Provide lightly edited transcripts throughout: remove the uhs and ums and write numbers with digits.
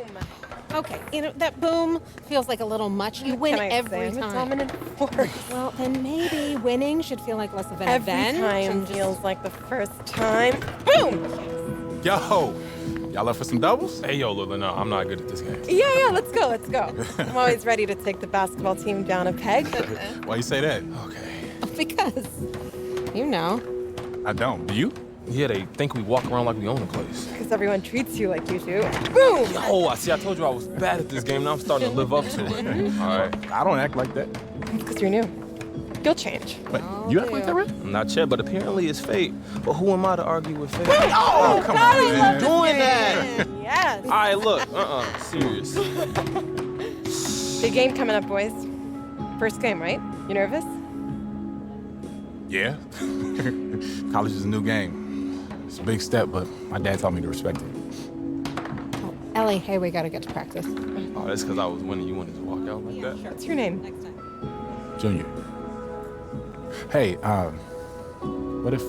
Boom. Okay, that boom feels like a little much. You win every time. I'm a dominant force. Well, then maybe winning should feel like less of an event. Every time feels like the first time. Boom! Yo, y'all up for some doubles? Hey, yo, Lila, no, I'm not good at this game. Yeah, let's go. I'm always ready to take the basketball team down a peg. Why you say that? Okay. Because, I don't. Do you? Yeah, they think we walk around like we own the place. Because everyone treats you like you do. Boom! Oh, I told you I was bad at this game. Now I'm starting to live up to it. All right. I don't act like that. Because you're new. You'll change. But you act like that, really? Not yet, but apparently it's fate. But who am I to argue with fate? Oh, come on, man. Doing that. Yes. All right, look. Serious. Big game coming up, boys. First game, right? You nervous? Yeah. College is a new game. It's a big step, but my dad taught me to respect it. Oh, Ellie, hey, we gotta get to practice. Oh, that's because I was winning. You wanted to walk out like that? What's your name? Next time. Junior. Hey, what if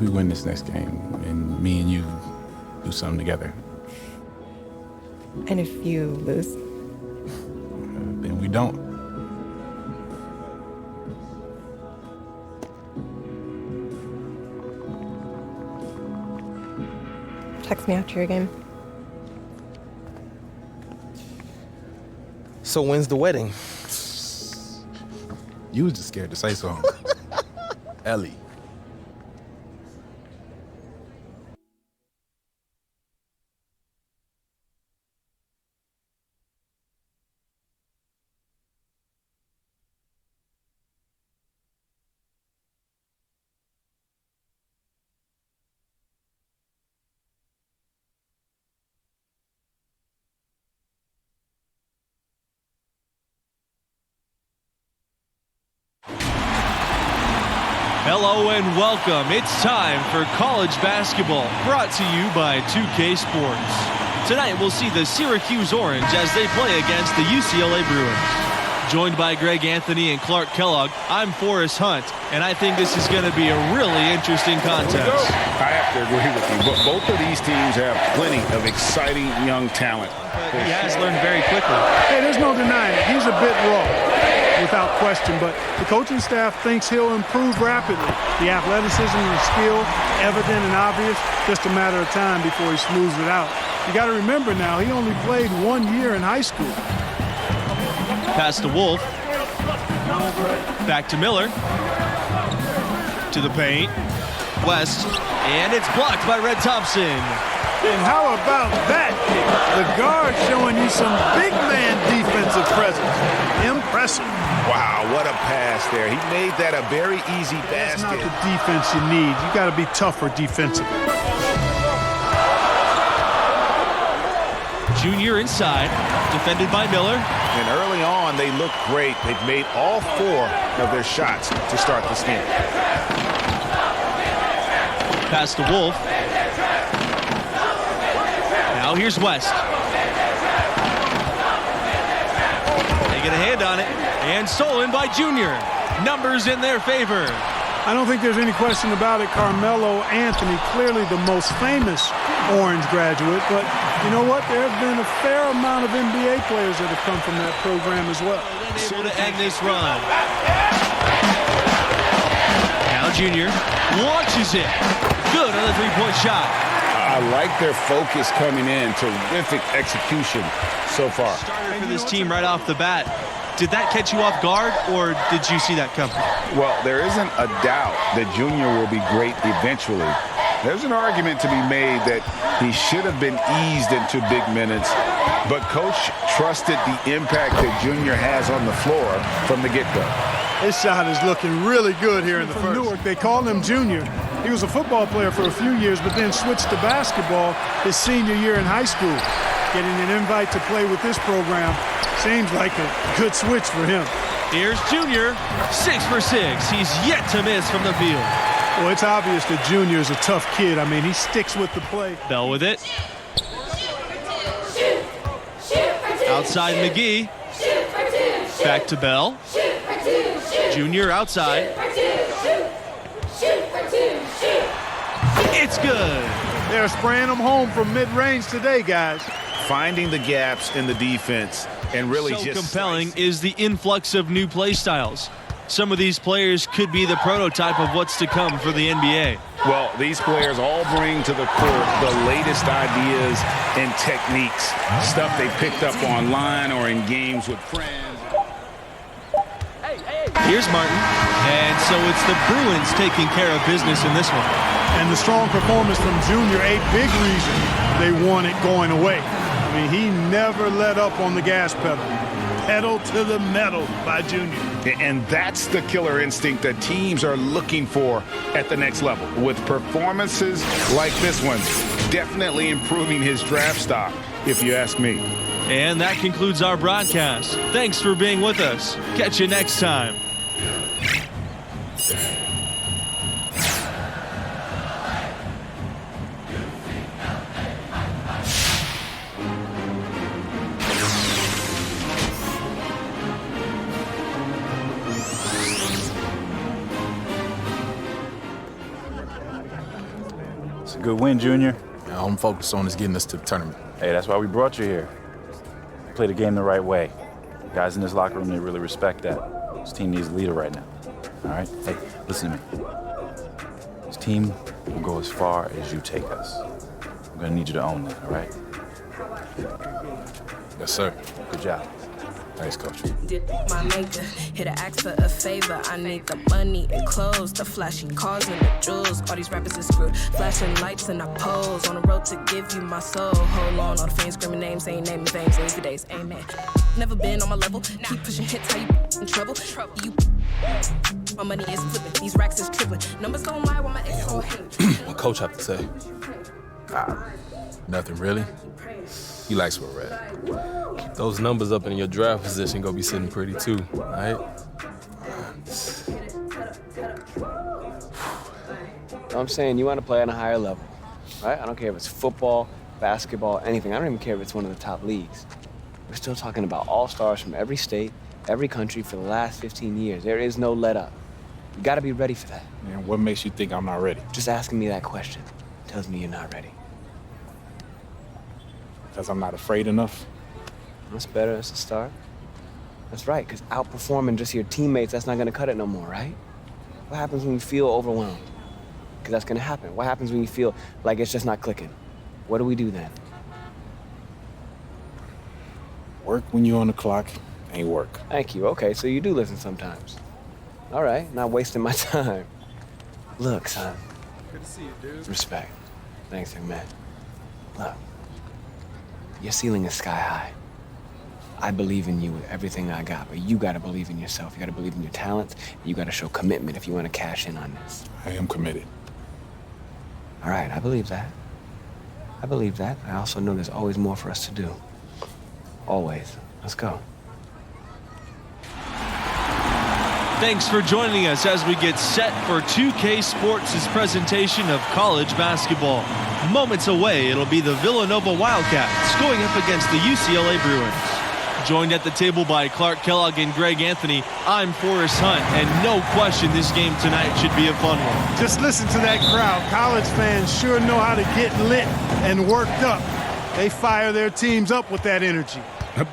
we win this next game and me and you do something together? And if you lose? Then we don't. Text me after your game. So when's the wedding? You was just scared to say something. Ellie. Hello and welcome. It's time for college basketball, brought to you by 2K Sports. Tonight we'll see the Syracuse Orange as they play against the UCLA Bruins. Joined by Greg Anthony and Clark Kellogg, I'm Forrest Hunt, and I think this is going to be a really interesting contest. I have to agree with you, but both of these teams have plenty of exciting young talent. He has learned very quickly. Hey, there's no denying it. He's a bit raw, without question, but the coaching staff thinks he'll improve rapidly. The athleticism and the skill, evident and obvious, just a matter of time before he smooths it out. You got to remember now, he only played 1 year in high school. Pass to Wolf. Back to Miller. To the paint. West. And it's blocked by Red Thompson. And how about that kick? The guard showing you some big man defensive presence. Impressive. Wow, what a pass there. He made that a very easy That's basket. not the defense you need. You got to be tougher defensively. Junior inside, defended by Miller. And early on, they looked great. They've made all 4 of their shots to start this game. Pass to Wolf. Now here's West. They get a hand on it, and stolen by Junior. Numbers in their favor. I don't think there's any question about it. Carmelo Anthony, clearly the most famous Orange graduate, but you know what? There have been a fair amount of NBA players that have come from that program as well. Able to end this run. Now Junior launches it. Good on the three-point shot. I like their focus coming in. Terrific execution so far. Starter for this team right off the bat. Did that catch you off guard, or did you see that coming? Well, there isn't a doubt that Junior will be great eventually. There's an argument to be made that he should have been eased into big minutes, but Coach trusted the impact that Junior has on the floor from the get-go. His shot is looking really good here in the first. Newark, they called him Junior. He was a football player for a few years, but then switched to basketball his senior year in high school. Getting an invite to play with this program seems like a good switch for him. Here's Junior, 6 for 6. He's yet to miss from the field. Well, it's obvious that Junior is a tough kid. I mean, he sticks with the play. Bell with it. Outside McGee. Back to Bell. Junior outside. It's good. They're spraying them home from mid-range today, guys. finding the gaps in the defense and really so just compelling is the influx of new play styles. Some of these players could be the prototype of what's to come for the NBA. Well, these players all bring to the court the latest ideas and techniques, stuff they picked up online or in games with friends. Here's Martin, and so it's the Bruins taking care of business in this one. And the strong performance from Junior, a big reason they won it going away. I mean, he never let up on the gas pedal. Pedal to the metal by Junior. And that's the killer instinct that teams are looking for at the next level. With performances like this one, definitely improving his draft stock, if you ask me. And that concludes our broadcast. Thanks for being with us. Catch you next time. It's a good win, Junior. All I'm focused on is getting us to the tournament. Hey, that's why we brought you here. Play the game the right way. Guys in this locker room, they really respect that. This team needs a leader right now. All right? Hey, listen to me. This team will go as far as you take us. I'm gonna need you to own that, all right? Yes, sir. Good job. Thanks, Coach. Did my maker hit a ask for a favor? I need the money and clothes, the flashy cars and the jewels. All these rappers are screwed. Flashing lights and I pose on the road to give you my soul. Hold on, all the fans screaming names, ain't naming names, lazy days, amen. Never been on my level. Keep pushing hits, how you in trouble? You. My money is flipping, these racks is tripping. Numbers don't lie when my ex so hate. What Coach have to say? Nothing really. He likes where we're at. Keep those numbers up in your draft position, gonna be sitting pretty too, all right? I'm saying you want to play on a higher level, right? I don't care if it's football, basketball, anything. I don't even care if it's one of the top leagues. We're still talking about all-stars from every state, every country for the last 15 years. There is no let-up. You got to be ready for that. Man, what makes you think I'm not ready? Just asking me that question tells me you're not ready. Because I'm not afraid enough? That's better as a start. That's right, because outperforming just your teammates, that's not going to cut it no more, right? What happens when you feel overwhelmed? Because that's going to happen. What happens when you feel like it's just not clicking? What do we do then? Work when you're on the clock ain't work. Thank you. Okay, so you do listen sometimes. All right, not wasting my time. Look, son. Good to see you, dude. Respect. Thanks, young man. Look, your ceiling is sky high. I believe in you with everything I got, but you gotta believe in yourself. You gotta believe in your talents, and you gotta show commitment if you wanna cash in on this. I am committed. All right, I believe that. I believe that. I also know there's always more for us to do. Always. Let's go. Thanks for joining us as we get set for 2K Sports' presentation of college basketball. Moments away, it'll be the Villanova Wildcats going up against the UCLA Bruins. Joined at the table by Clark Kellogg and Greg Anthony, I'm Forrest Hunt, and no question this game tonight should be a fun one. Just listen to that crowd. College fans sure know how to get lit and worked up. They fire their teams up with that energy.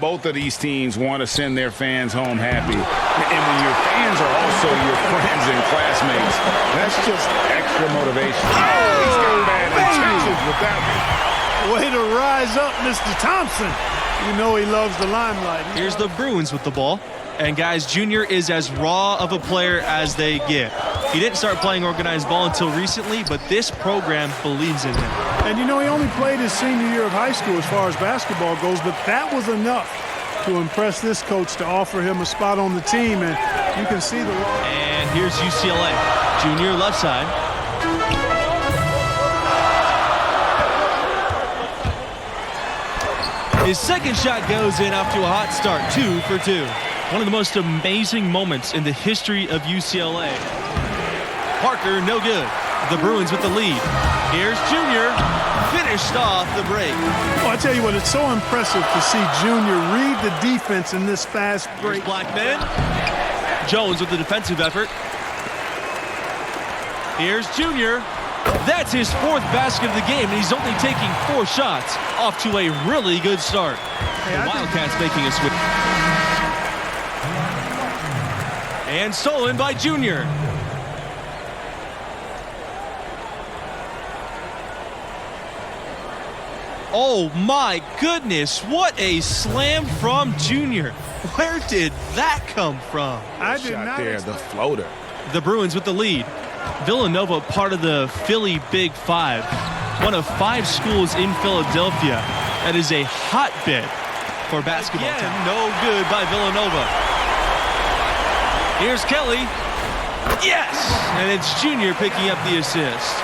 Both of these teams want to send their fans home happy. And when your fans are also your friends and classmates, that's just extra motivation. Oh, he's got bad intentions with that one. Way to rise up, Mr. Thompson. You know he loves the limelight. Here's the Bruins with the ball. And guys, Junior is as raw of a player as they get. He didn't start playing organized ball until recently, but this program believes in him. And you know, he only played his senior year of high school as far as basketball goes, but that was enough to impress this coach to offer him a spot on the team, and you can see the... And here's UCLA. Junior left side. His second shot goes in off to a hot start, 2 for 2. One of the most amazing moments in the history of UCLA. Parker, no good. The Bruins with the lead. Here's Junior, finished off the break. Well, I tell you what, it's so impressive to see Junior read the defense in this fast break. Here's Blackman. Jones with the defensive effort. Here's Junior. That's his 4th basket of the game, and he's only taking 4 shots. Off to a really good start. The Wildcats making a switch. And stolen by Junior. Oh my goodness, what a slam from Junior. Where did that come from? I did not there, the floater. The Bruins with the lead. Villanova, part of the Philly Big Five, one of 5 schools in Philadelphia that is a hotbed for basketball. Again, no good by Villanova. Here's Kelly. Yes! And it's Junior picking up the assist.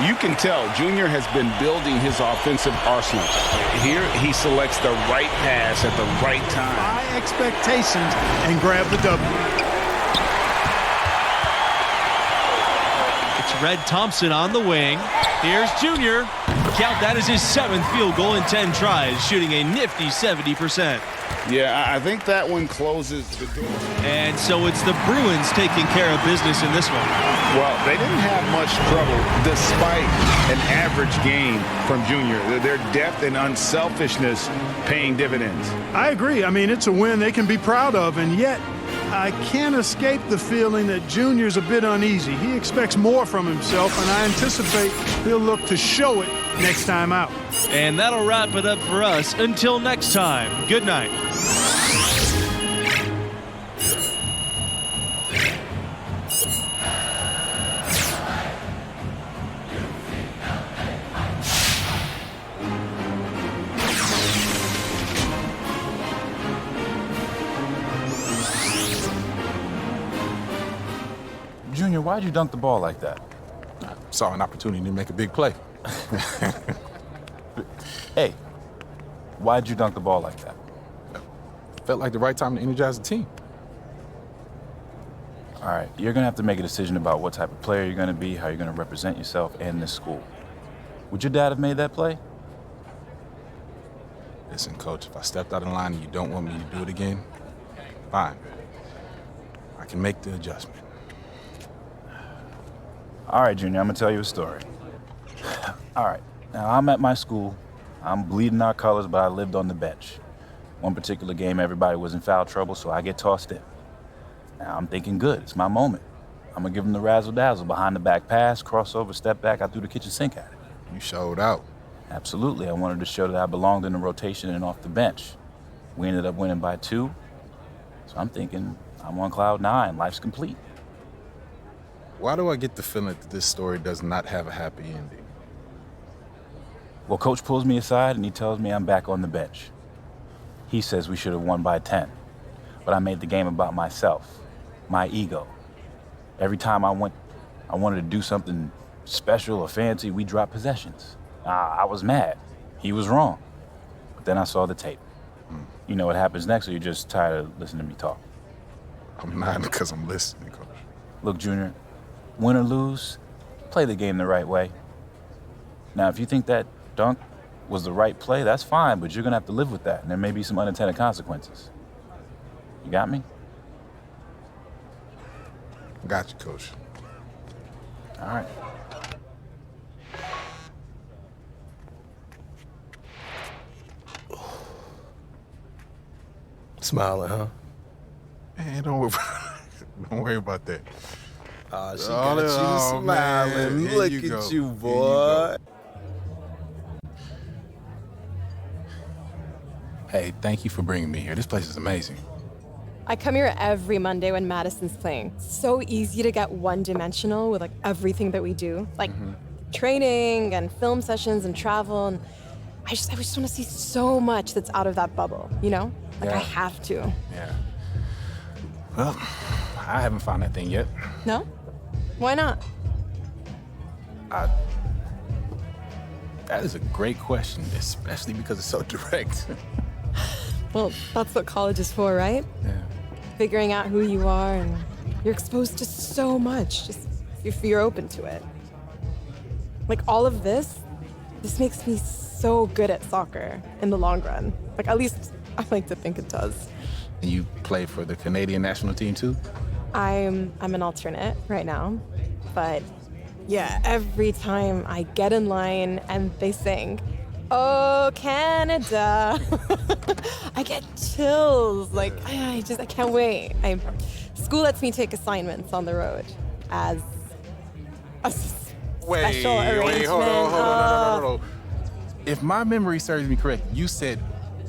You can tell Junior has been building his offensive arsenal. Here he selects the right pass at the right time. High expectations and grab the W. It's Red Thompson on the wing. Here's Junior. Count that as his 7th field goal in 10 tries, shooting a nifty 70%. Yeah, I think that one closes the door. And so it's the Bruins taking care of business in this one. Well, they didn't have much trouble despite an average game from Junior. Their depth and unselfishness paying dividends. I agree. I mean, it's a win they can be proud of, and yet I can't escape the feeling that Junior's a bit uneasy. He expects more from himself, and I anticipate he'll look to show it next time out. And that'll wrap it up for us. Until next time, good night. Junior, why'd you dunk the ball like that? I saw an opportunity to make a big play. Hey, why'd you dunk the ball like that? Felt like the right time to energize the team. All right, you're going to have to make a decision about what type of player you're going to be, how you're going to represent yourself and this school. Would your dad have made that play? Listen, Coach, if I stepped out of line and you don't want me to do it again, fine. I can make the adjustment. All right, Junior, I'm going to tell you a story. All right, now I'm at my school. I'm bleeding our colors, but I lived on the bench. One particular game, everybody was in foul trouble, so I get tossed in. Now I'm thinking, good, it's my moment. I'm going to give them the razzle-dazzle, behind the back pass, crossover, step back, I threw the kitchen sink at it. You showed out. Absolutely, I wanted to show that I belonged in the rotation and off the bench. We ended up winning by 2, so I'm thinking, I'm on cloud 9, life's complete. Why do I get the feeling that this story does not have a happy ending? Well, Coach pulls me aside and he tells me I'm back on the bench. He says we should have won by 10, but I made the game about myself, my ego. Every time I wanted to do something special or fancy, we dropped possessions. I was mad. He was wrong. But then I saw the tape. You know what happens next, or you're just tired of listening to me talk? I'm not, because I'm listening, Coach. Look, Junior, win or lose, play the game the right way. Now, if you think that dunk was the right play, that's fine, but you're going to have to live with that, and there may be some unintended consequences. You got me? Got you, Coach. All right. Smiling, huh? Man, don't worry about that. Oh, she got you smiling. Man. Look at you, boy. Hey, thank you for bringing me here. This place is amazing. I come here every Monday when Madison's playing. It's so easy to get one-dimensional with like everything that we do, like training and film sessions and travel. And I just want to see so much that's out of that bubble, you know? Like I have to. Yeah. Well, I haven't found that thing yet. No? Why not? That is a great question, especially because it's so direct. Well, that's what college is for, right? Yeah. Figuring out who you are, and you're exposed to so much, just if you're open to it. Like all of this makes me so good at soccer in the long run. Like at least I like to think it does. And you play for the Canadian national team too? I'm an alternate right now, but Yeah, every time I get in line and they sing, "Oh, Canada," I get chills. Like, I can't wait. School lets me take assignments on the road as a special arrangement. Hold on. No. If my memory serves me correct, you said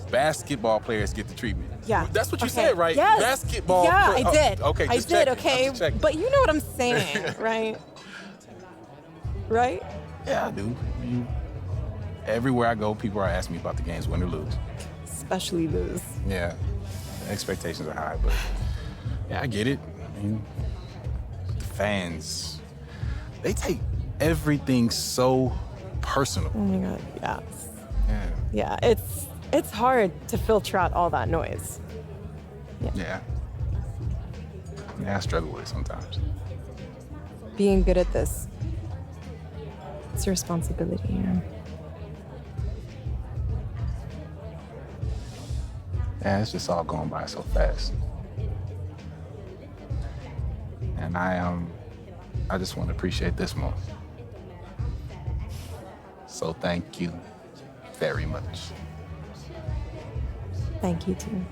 basketball players get the treatment. Yeah. That's what you said, right? Yes. Basketball. Yeah, I did. Okay, I just did, checking. okay? I'm just checking. But you know what I'm saying, right? Right? Yeah, I do. Everywhere I go, people are asking me about the games, win or lose. Especially lose. Yeah, the expectations are high, but yeah, I get it. I mean, fans, they take everything so personal. Oh my God, yes. Yeah. Yeah, it's hard to filter out all that noise. Yeah, I struggle with it sometimes. Being good at this, it's a responsibility, you know? Yeah, it's just all going by so fast. And I just want to appreciate this moment. So thank you very much. Thank you, too.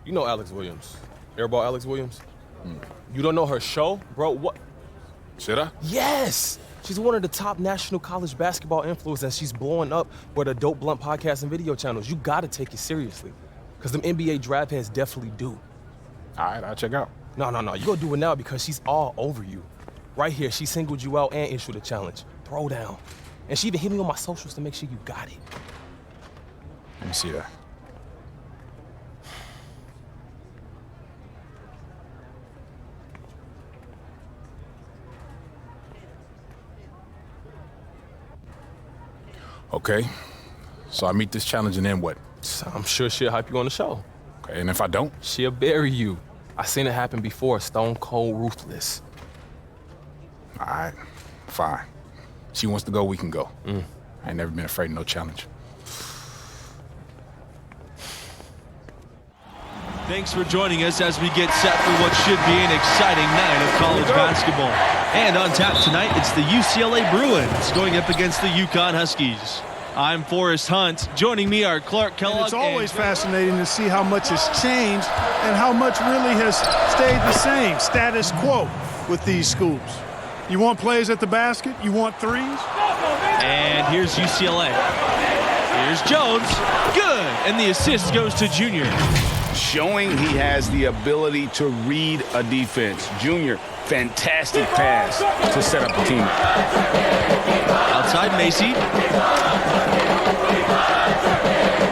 You know Alex Williams, Airball Alex Williams? You don't know her show? Bro, what? Should I? Yes! She's one of the top national college basketball influencers, and she's blowing up with her Dope Blunt podcast and video channels. You gotta take it seriously, because them NBA draft heads definitely do. All right, I'll check out. No, you gotta do it now because she's all over you. Right here, she singled you out and issued a challenge. Throw down. And she even hit me on my socials to make sure you got it. Let me see that. Okay, so I meet this challenge and then what? I'm sure she'll hype you on the show. Okay, and if I don't? She'll bury you. I seen it happen before, stone cold ruthless. All right, fine. She wants to go, we can go. I ain't never been afraid of no challenge. Thanks for joining us as we get set for what should be an exciting night of college basketball. And on tap tonight, it's the UCLA Bruins going up against the UConn Huskies. I'm Forrest Hunt. Joining me are Clark Kellogg. And it's always fascinating to see how much has changed and how much really has stayed the same, status quo with these schools. You want plays at the basket? You want threes? And here's UCLA. Here's Jones. Good. And the assist goes to Junior. Showing he has the ability to read a defense. Junior, fantastic pass to set up the team. Outside Macy.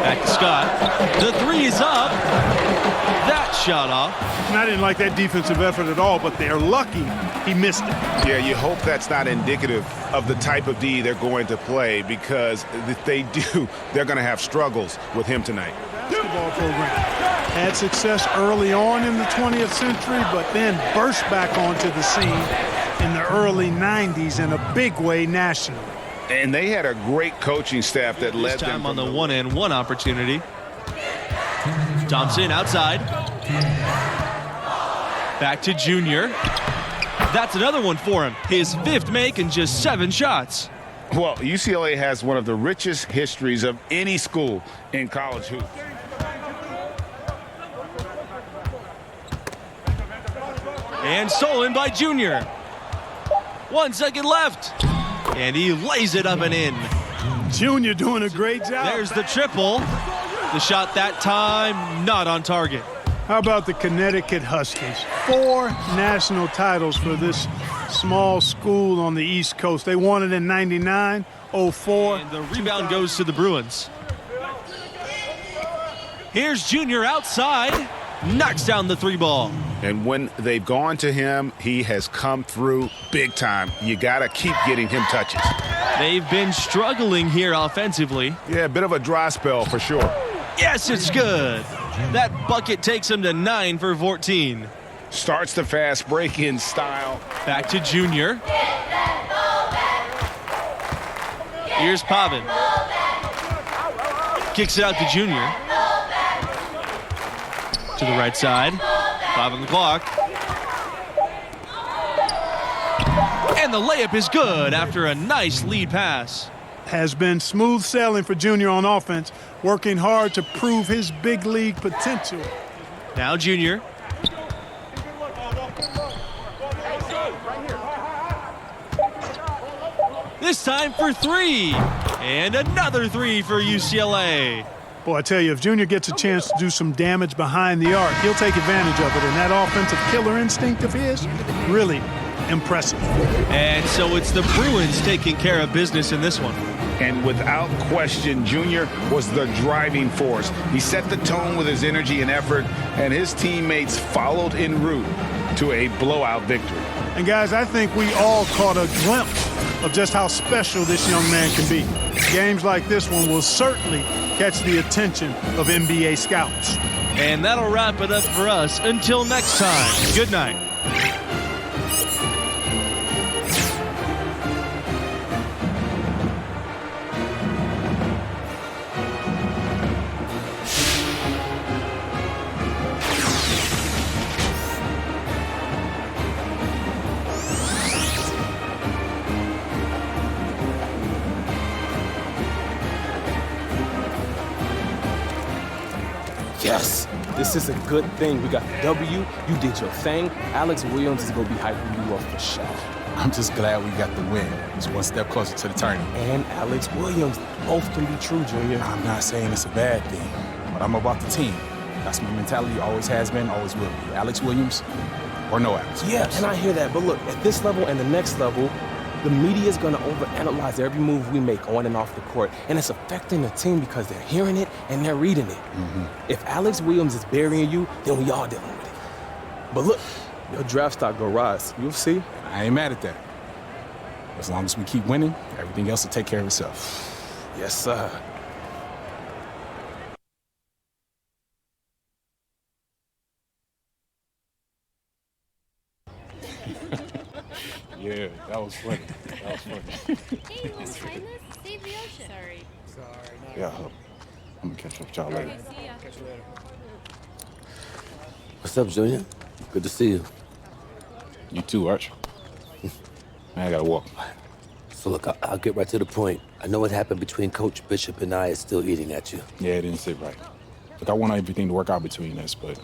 Back to Scott. The three is up. That shot off. And I didn't like that defensive effort at all, but they're lucky he missed it. Yeah, you hope that's not indicative of the type of D they're going to play, because if they do, they're going to have struggles with him tonight. Basketball program had success early on in the 20th century, but then burst back onto the scene in the early 90s in a big way nationally. And they had a great coaching staff that led them. This time on the one-and-one opportunity. Thompson outside. Back to Junior. That's another one for him. His fifth make and just 7 shots. Well, UCLA has one of the richest histories of any school in college hoops. And stolen by Junior. 1 second left. And he lays it up and in. Junior doing a great job. There's the triple. The shot that time, not on target. How about the Connecticut Huskies? 4 national titles for this small school on the East Coast. They won it in 99, 04. And the rebound goes to the Bruins. Here's Junior outside. Knocks down the 3 ball. And when they've gone to him, he has come through big time. You got to keep getting him touches. They've been struggling here offensively. Yeah, a bit of a dry spell for sure. Yes, it's good. That bucket takes him to 9 for 14. Starts the fast break-in style. Back to Junior. Here's Pavin. Kicks it out to Junior. To the right side. 5 on the clock. And the layup is good after a nice lead pass. Has been smooth sailing for Junior on offense, working hard to prove his big league potential. Now Junior. This time for 3. And another 3 for UCLA. Boy, I tell you, if Junior gets a chance to do some damage behind the arc, he'll take advantage of it. And that offensive killer instinct of his, really impressive. And so it's the Bruins taking care of business in this one. And without question, Junior was the driving force. He set the tone with his energy and effort, and his teammates followed en route to a blowout victory. And guys, I think we all caught a glimpse of just how special this young man can be. Games like this one will certainly catch the attention of NBA scouts. And that'll wrap it up for us. Until next time, good night. Yes, this is a good thing. We got the W. You did your thing. Alex Williams is going to be hyping you up for sure. I'm just glad we got the win. It's one step closer to the tournament. And Alex Williams. Both can be true, Junior. I'm not saying it's a bad thing, but I'm about the team. That's my mentality, always has been, always will be. Alex Williams or no Alex Williams. Yeah, and I hear that. But look, at this level and the next level, the media is going to overanalyze every move we make on and off the court. And it's affecting the team because they're hearing it and they're reading it. If Alex Williams is burying you, then we all dealing with it. But look, your draft stock go rise. You'll see. I ain't mad at that. As long as we keep winning, everything else will take care of itself. Yes, sir. Yeah, that was funny. That was funny. Hey, Miss Kindness, save the ocean. Sorry. Yeah, I'm gonna catch up with y'all later. See ya. What's up, Junior? Good to see you. You too, Arch. I gotta walk. So look, I'll get right to the point. I know what happened between Coach Bishop and I is still eating at you. Yeah, it didn't sit right. Look, I want everything to work out between us, but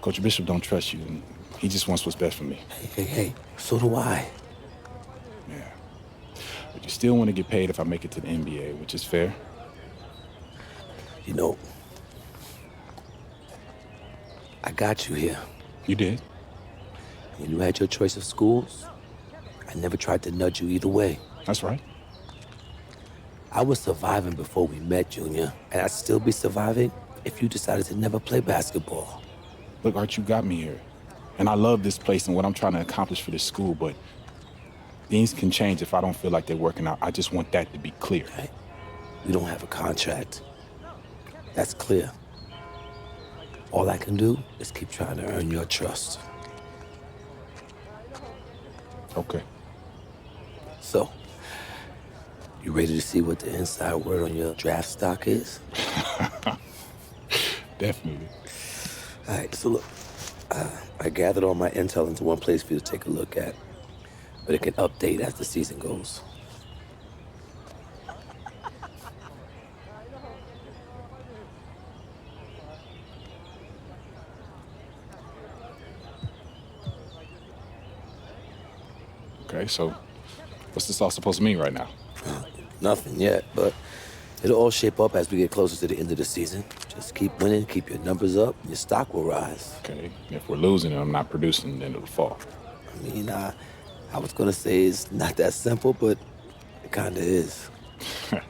Coach Bishop don't trust you, and he just wants what's best for me. Hey, so do I. Yeah. But you still want to get paid if I make it to the NBA, which is fair. You know, I got you here. You did? When you had your choice of schools, I never tried to nudge you either way. That's right. I was surviving before we met, Junior, and I'd still be surviving if you decided to never play basketball. Look, Art, you got me here. And I love this place and what I'm trying to accomplish for this school, but things can change if I don't feel like they're working out. I just want that to be clear. Right. We don't have a contract. That's clear. All I can do is keep trying to earn your trust. Okay. So, you ready to see what the inside word on your draft stock is? Definitely. All right, so look, I gathered all my intel into one place for you to take a look at, but it can update as the season goes. Okay, so what's this all supposed to mean right now? Nothing yet, but it'll all shape up as we get closer to the end of the season. Just keep winning, keep your numbers up, and your stock will rise. Okay, if we're losing and I'm not producing, then it'll fall. I mean, I was gonna say it's not that simple, but it kinda is. All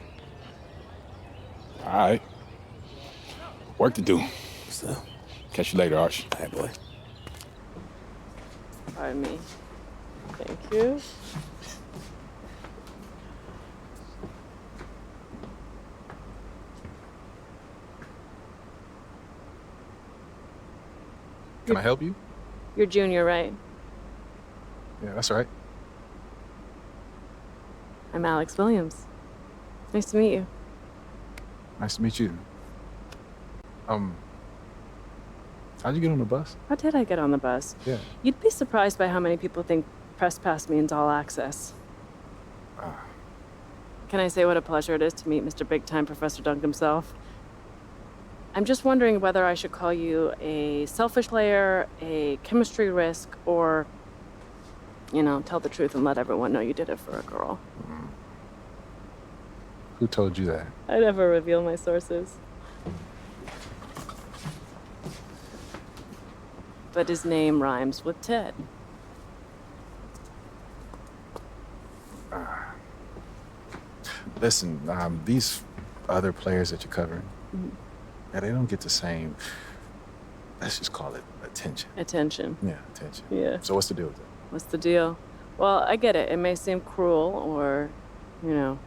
right. Work to do. So, catch you later, Arch. All right, boy. Pardon me. Thank you. Can I help you? You're Junior, right? Yeah, that's right. I'm Alex Williams. Nice to meet you. Nice to meet you. How'd you get on the bus? How did I get on the bus? Yeah. You'd be surprised by how many people think Press Pass means all access. Can I say what a pleasure it is to meet Mr. Big Time Professor Dunk himself? I'm just wondering whether I should call you a selfish player, a chemistry risk, or, you know, tell the truth and let everyone know you did it for a girl. Who told you that? I never reveal my sources. But his name rhymes with Ted. Listen, these other players that you're covering, yeah, they don't get the same, let's just call it attention. Attention. Yeah, attention. Yeah. So what's the deal with it? What's the deal? Well, I get it. It may seem cruel or, you know,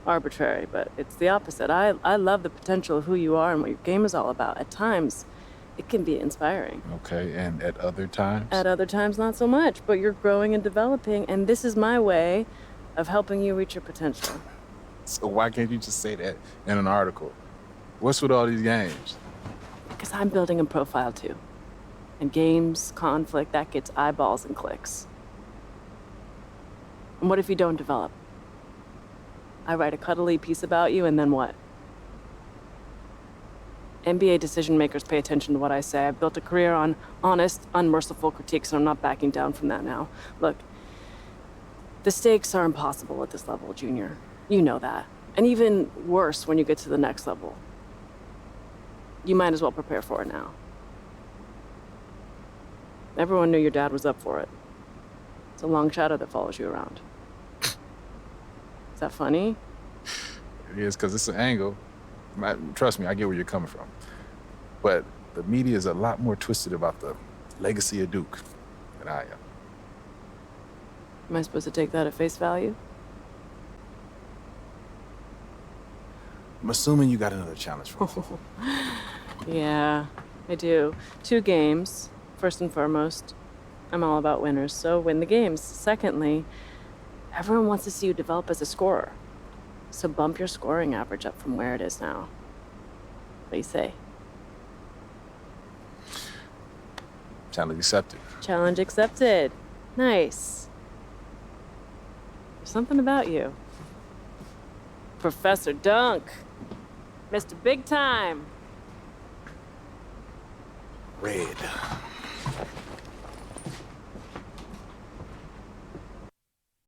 arbitrary, but it's the opposite. I love the potential of who you are and what your game is all about. At times, it can be inspiring. Okay, and at other times? At other times, not so much, but you're growing and developing, and this is my way of helping you reach your potential. So why can't you just say that in an article? What's with all these games? Because I'm building a profile too. And games, conflict, that gets eyeballs and clicks. And what if you don't develop? I write a cuddly piece about you, and then what? NBA decision makers pay attention to what I say. I've built a career on honest, unmerciful critiques, and I'm not backing down from that now. Look, the stakes are impossible at this level, Junior. You know that. And even worse when you get to the next level. You might as well prepare for it now. Everyone knew your dad was up for it. It's a long shadow that follows you around. Is that funny? It is, because it's an angle. Trust me, I get where you're coming from. But the media is a lot more twisted about the legacy of Duke than I am. Am I supposed to take that at face value? I'm assuming you got another challenge for me. Yeah, I do. 2 games, first and foremost. I'm all about winners, so win the games. Secondly, everyone wants to see you develop as a scorer. So bump your scoring average up from where it is now. What do you say? Challenge accepted. Challenge accepted. Nice. There's something about you. Professor Dunk. Mr. Big Time. Red.